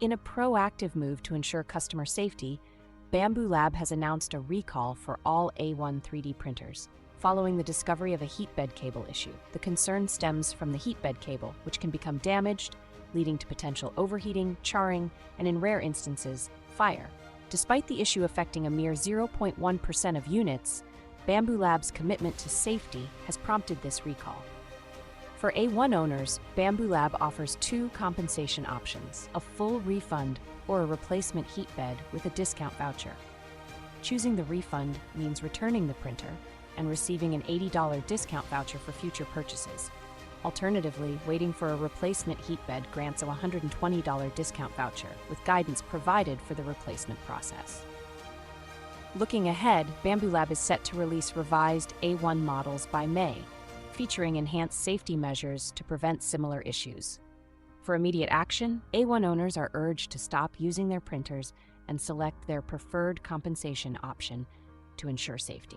In a proactive move to ensure customer safety, Bambu Lab has announced a recall for all A1 3D printers. Following the discovery of a heat bed cable issue, the concern stems from the heat bed cable, which can become damaged, leading to potential overheating, charring, and in rare instances, fire. Despite the issue affecting a mere 0.1% of units, Bambu Lab's commitment to safety has prompted this recall. For A1 owners, Bambu Lab offers two compensation options: a full refund or a replacement heat bed with a discount voucher. Choosing the refund means returning the printer and receiving an $80 discount voucher for future purchases. Alternatively, waiting for a replacement heat bed grants a $120 discount voucher with guidance provided for the replacement process. Looking ahead, Bambu Lab is set to release revised A1 models by May, featuring enhanced safety measures to prevent similar issues. For immediate action, A1 owners are urged to stop using their printers and select their preferred compensation option to ensure safety.